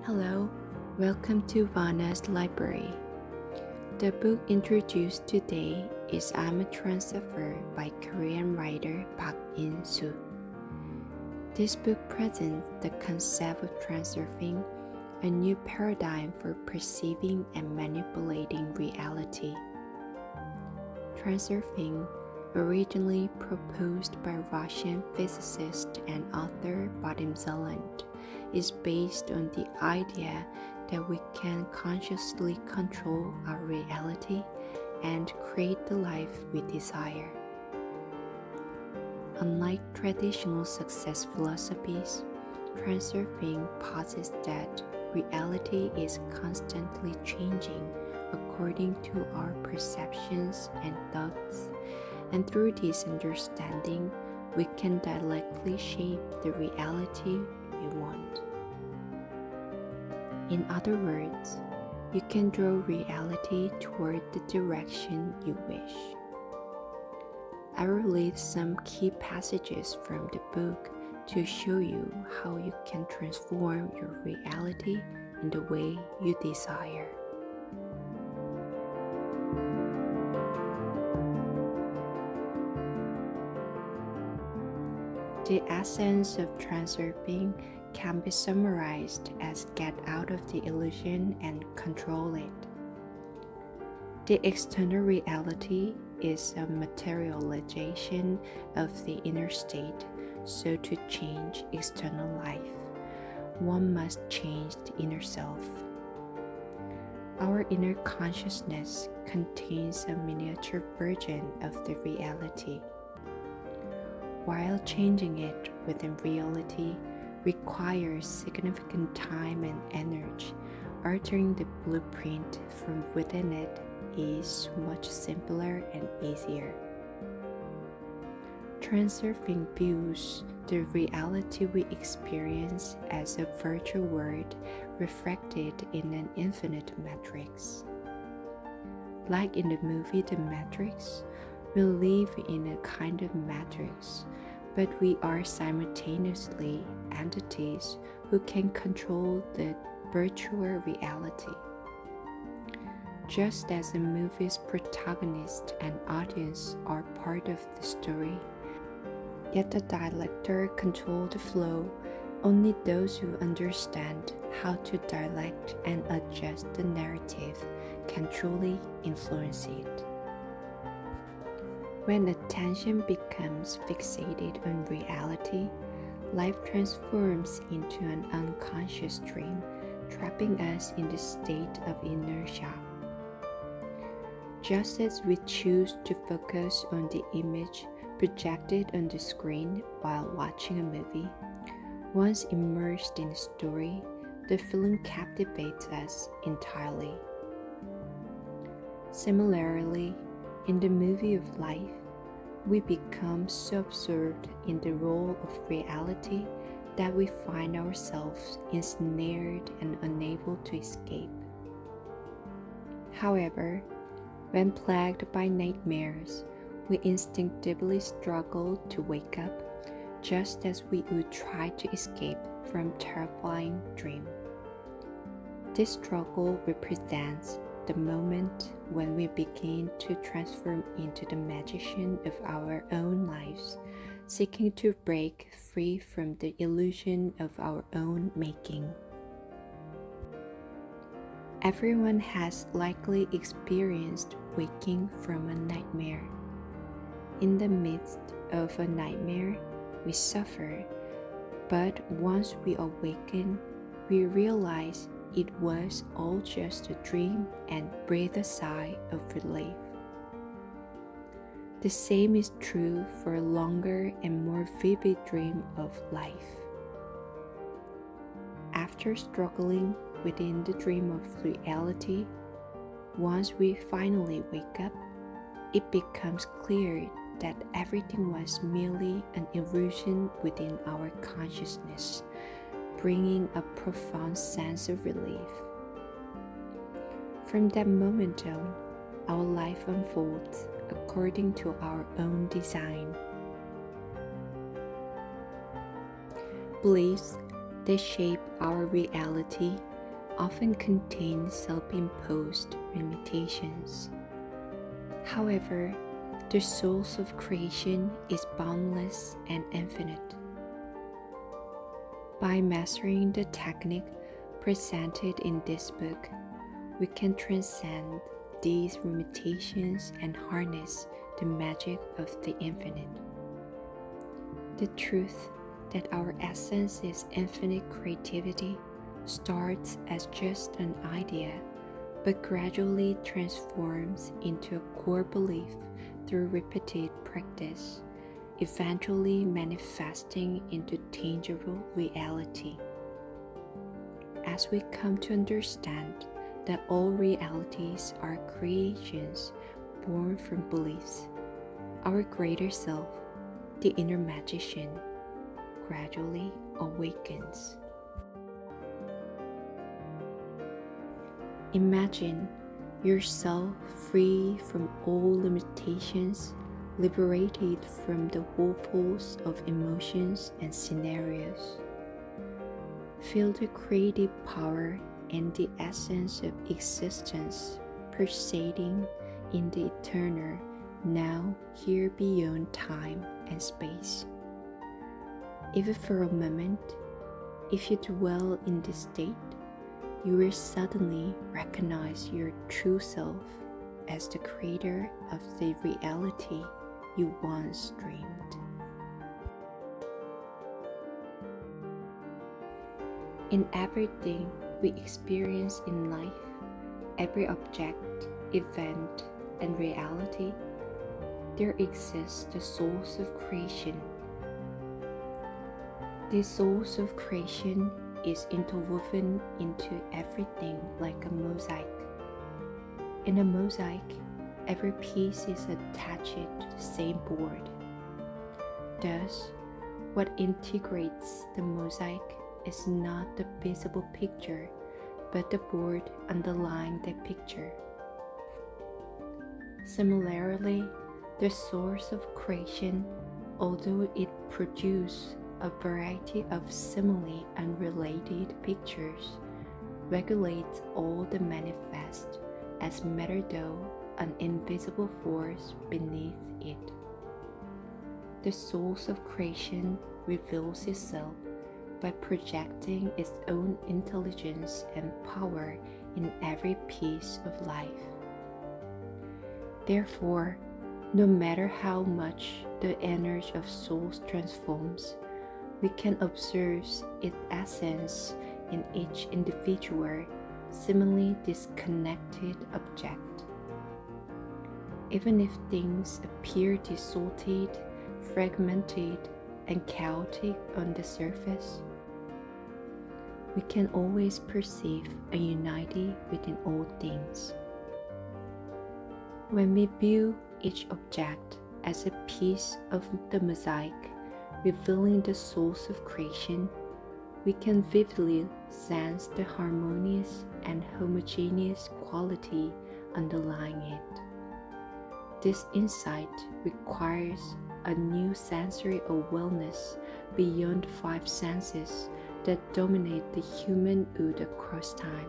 Hello, welcome to Vana's Library. The book introduced today is I'm a Transurfer by Korean writer Park In-soo. This book presents the concept of transurfing, a new paradigm for perceiving and manipulating reality. Transurfing, originally proposed by Russian physicist and author Vadim Zeland, is based on the idea that we can consciously control our reality and create the life we desire. Unlike traditional success philosophies, transurfing posits that reality is constantly changing according to our perceptions and thoughts, and through this understanding, we can directly shape the reality we want. In other words, you can draw reality toward the direction you wish. I will read some key passages from the book to show you how you can transform your reality in the way you desire. The essence of transurfing can be summarized as get out of the illusion and control it. The external reality is a materialization of the inner state, so to change external life, one must change the inner self. Our inner consciousness contains a miniature version of the reality. While changing it within reality requires significant time and energy, altering the blueprint from within it is much simpler and easier. Transurfing views the reality we experience as a virtual world reflected in an infinite matrix. Like in the movie The Matrix, we live in a kind of matrix, but we are simultaneously entities who can control the virtual reality. Just as a movie's protagonist and audience are part of the story, yet the director controls the flow. Only those who understand how to direct and adjust the narrative can truly influence it. When attention becomes fixated on reality, life transforms into an unconscious dream, trapping us in the state of inertia. Just as we choose to focus on the image projected on the screen while watching a movie, once immersed in the story, the film captivates us entirely. Similarly, in the movie of life, we become so absorbed in the role of reality that we find ourselves ensnared and unable to escape. However, when plagued by nightmares, we instinctively struggle to wake up, just as we would try to escape from a terrifying dream. This struggle represents the moment when we begin to transform into the magician of our own lives, seeking to break free from the illusion of our own making. Everyone has likely experienced waking from a nightmare. In the midst of a nightmare, we suffer, but once we awaken, we realize it was all just a dream and breathe a sigh of relief. The same is true for a longer and more vivid dream of life. After struggling within the dream of reality, once we finally wake up, it becomes clear that everything was merely an illusion within our consciousness, bringing a profound sense of relief. From that moment on, our life unfolds according to our own design. Beliefs, they shape our reality, often contain self-imposed limitations. However, the source of creation is boundless and infinite. By mastering the technique presented in this book, we can transcend these limitations and harness the magic of the infinite. The truth that our essence is infinite creativity starts as just an idea, but gradually transforms into a core belief through repeated practice, eventually manifesting into tangible reality. As we come to understand that all realities are creations born from beliefs, our greater self, the inner magician, gradually awakens. Imagine yourself free from all limitations, liberated from the whirlpools of emotions and scenarios. Feel the creative power and the essence of existence pulsating in the eternal, now here beyond time and space. Even for a moment, if you dwell in this state, you will suddenly recognize your true self as the creator of the reality you once dreamed. In everything we experience in life, every object, event, and reality, there exists the source of creation. This source of creation is interwoven into everything like a mosaic. In a mosaic, every piece is attached to the same board. Thus, what integrates the mosaic is not the visible picture, but the board underlying the picture. Similarly, the source of creation, although it produces a variety of seemingly unrelated pictures, regulates all the manifest as matter though an invisible force beneath it. The source of creation reveals itself by projecting its own intelligence and power in every piece of life. Therefore, no matter how much the energy of souls transforms, we can observe its essence in each individual, seemingly disconnected object. Even if things appear distorted, fragmented, and chaotic on the surface, we can always perceive a unity within all things. When we view each object as a piece of the mosaic, revealing the source of creation, we can vividly sense the harmonious and homogeneous quality underlying it. This insight requires a new sensory awareness beyond the five senses that dominate the human wood across time.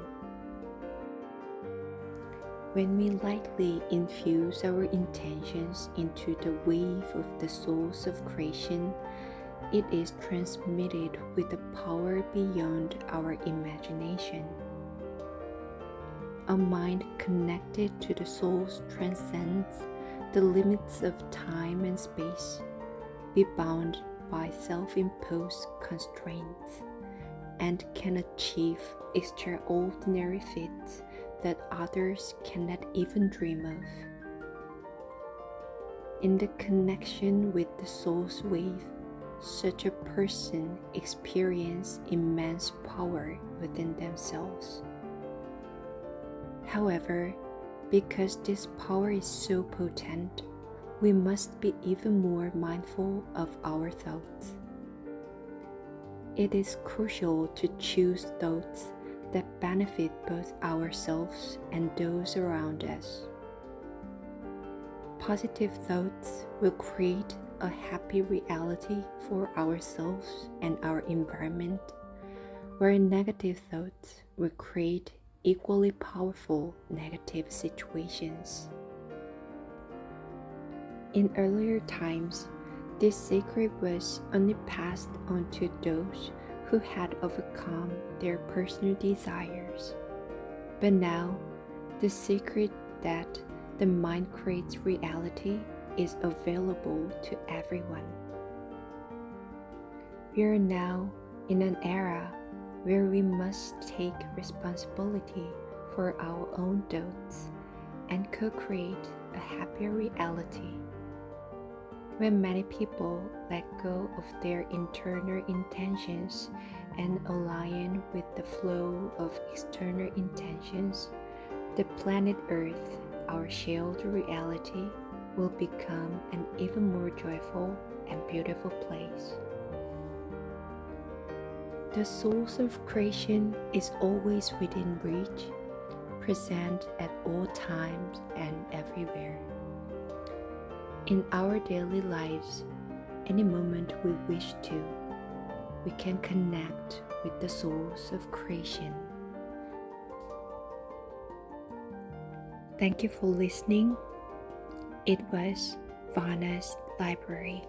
When we lightly infuse our intentions into the wave of the source of creation, it is transmitted with a power beyond our imagination. A mind connected to the source transcends the limits of time and space, be bound by self-imposed constraints, and can achieve extraordinary feats that others cannot even dream of. In the connection with the soul's wave, such a person experiences immense power within themselves. However, because this power is so potent, we must be even more mindful of our thoughts. It is crucial to choose thoughts that benefit both ourselves and those around us. Positive thoughts will create a happy reality for ourselves and our environment, where negative thoughts will create equally powerful negative situations. In earlier times, this secret was only passed on to those who had overcome their personal desires. But now, the secret that the mind creates reality is available to everyone. We are now in an era where we must take responsibility for our own thoughts and co-create a happier reality. When many people let go of their internal intentions and align with the flow of external intentions, the planet Earth, our shared reality, will become an even more joyful and beautiful place. The source of creation is always within reach, present at all times and everywhere. In our daily lives, any moment we wish to, we can connect with the source of creation. Thank you for listening. It was Vana's Library.